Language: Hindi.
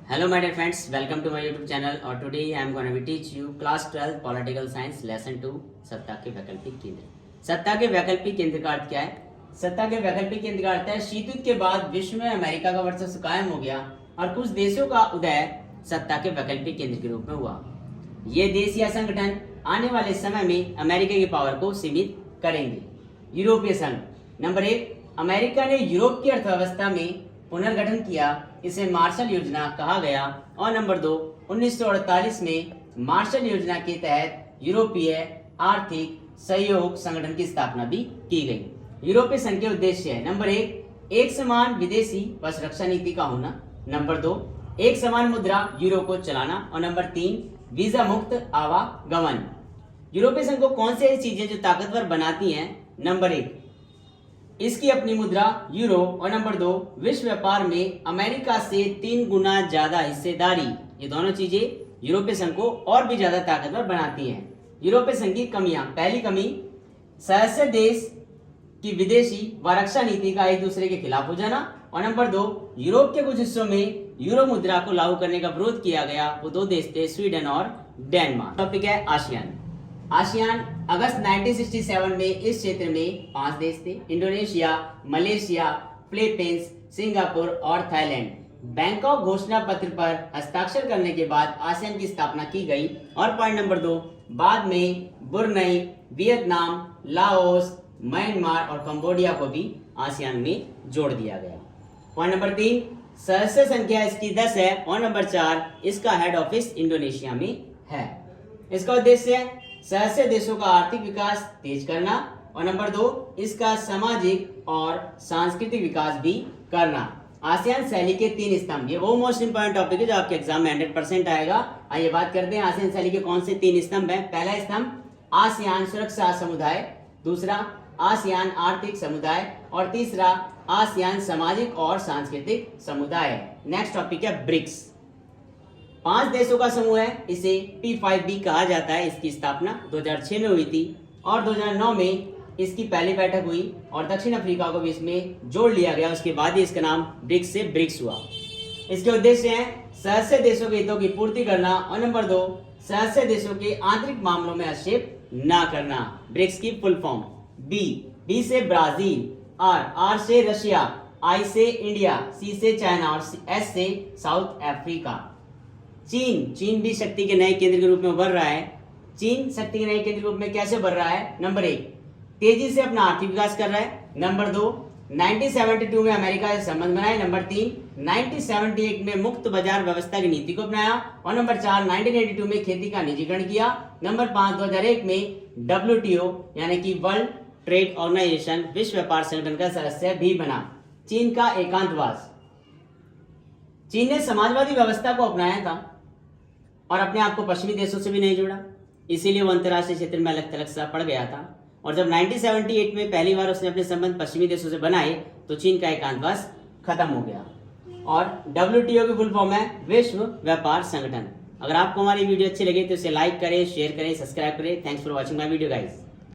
Hello my dear friends, welcome to my YouTube channel और today I am going to teach you class 12 political science lesson 2 सत्ता के वैकल्पिक केंद्र। सत्ता के वैकल्पिक केंद्र का अर्थ क्या है? सत्ता के वैकल्पिक केंद्र का अर्थ है शीत युद्ध के बाद विश्व में अमेरिका का वर्चस्व कायम हो गया और कुछ देशों का उदय सत्ता के वैकल्पिक केंद्र के रूप में हुआ। ये देश या संगठन आने वाले समय में अमेरिका की पावर को सीमित करेंगे। यूरोपीय संघ। नंबर 1, अमेरिका ने यूरोप की अर्थव्यवस्था में पुनर्गठन किया, इसे मार्शल योजना कहा गया। और नंबर 2, 1948 में मार्शल योजना के तहत यूरोपीय आर्थिक सहयोग संगठन की स्थापना भी की गई। यूरोपीय संघ के उद्देश्य है नंबर 1, एक समान विदेशी व सुरक्षा नीति का होना। नंबर 2, एक समान मुद्रा यूरो को चलाना। और नंबर 3, वीजा मुक्त आवागमन। यूरोपीय संघ को कौन सी चीजें जो ताकतवर बनाती हैं? नंबर 1, इसकी अपनी मुद्रा यूरो। और नंबर 2, विश्व व्यापार में अमेरिका से 3 गुना ज्यादा हिस्सेदारी। ये दोनों चीजें यूरोपीय संघ को और भी ज्यादा ताकतवर बनाती हैं। यूरोपीय संघ की कमियां। पहली कमी, सदस्य देश की विदेशी व रक्षा नीति का एक दूसरे के खिलाफ हो जाना। और नंबर 2, यूरोप के कुछ हिस्सों में यूरो मुद्रा को लागू करने का विरोध किया गया। वो 2 देश थे, स्वीडन और डेनमार्क। टॉपिक है आसियान। आसियान अगस्त 1967 में इस क्षेत्र में 5 देश थे, इंडोनेशिया, मलेशिया, फिलीपींस, सिंगापुर और थाईलैंड। बैंकॉक घोषणा पत्र पर हस्ताक्षर करने के बाद आसियान की स्थापना की गई। और पॉइंट नंबर 2, बाद में ब्रुनई, वियतनाम, लाओस, म्यांमार और कंबोडिया को भी आसियान में जोड़ दिया गया। पॉइंट नंबर 3, सदस्य संख्या इसकी 10 है। और नंबर 4, इसका हेड ऑफिस इंडोनेशिया में है। इसका उद्देश्य है सदस्य देशों का आर्थिक विकास तेज करना। और नंबर 2, इसका सामाजिक और सांस्कृतिक विकास भी करना। आसियान शैली के 3 स्तंभ, ये वो मोस्ट इंपोर्टेंट टॉपिक है जो आपके एग्जाम में 100% आएगा। आइए बात करते हैं आसियान शैली के कौन से 3 स्तंभ हैं। पहला स्तंभ आसियान सुरक्षा समुदाय, दूसरा आसियान आर्थिक समुदाय और तीसरा आसियान सामाजिक और सांस्कृतिक समुदाय। नेक्स्ट टॉपिक है ब्रिक्स। 5 देशों का समूह है, इसे P5B कहा जाता है। इसकी स्थापना 2006 में हुई थी और 2009 में इसकी पहली बैठक हुई और दक्षिण अफ्रीका को भी इसमें जोड़ लिया गया। उसके बाद ही इसका नाम ब्रिक्स से ब्रिक्स हुआ। इसके उद्देश्य हैं सदस्य देशों के हितों की पूर्ति करना। और नंबर 2, सदस्य देशों के आंतरिक मामलों में हस्तक्षेप न करना। ब्रिक्स की फुल फॉर्म बी से ब्राजील, आर से रशिया, आई से इंडिया, सी से चाइना और एस से साउथ अफ्रीका। चीन भी शक्ति के नए केंद्र के रूप में उभर रहा है। चीन शक्ति के नए केंद्र के रूप में कैसे उभर रहा है? नंबर 1, तेजी से अपना आर्थिक विकास कर रहा है। नंबर 2, 1972 में अमेरिका से संबंध बनाए। नंबर 3, 1978 में मुक्त बाजार व्यवस्था की नीति को अपनाया। और नंबर 4, 1982 में खेती का निजीकरण किया। नंबर 5, 2001 में WTO यानी कि वर्ल्ड ट्रेड ऑर्गेनाइजेशन विश्व व्यापार संगठन का सदस्य भी बना। चीन का एकांतवास। चीन ने समाजवादी व्यवस्था को अपनाया था और अपने आप को पश्चिमी देशों से भी नहीं जोड़ा, इसीलिए वो अंतर्राष्ट्रीय क्षेत्र में अलग थलग सा पड़ गया था। और जब 1978 में पहली बार उसने अपने संबंध पश्चिमी देशों से बनाए तो चीन का एकांतवास खत्म हो गया। और WTO की फुल फॉर्म है विश्व व्यापार संगठन। अगर आपको हमारी वीडियो अच्छी लगे तो इसे लाइक करें, शेयर करें, सब्सक्राइब करें। Thanks for watching my video guys.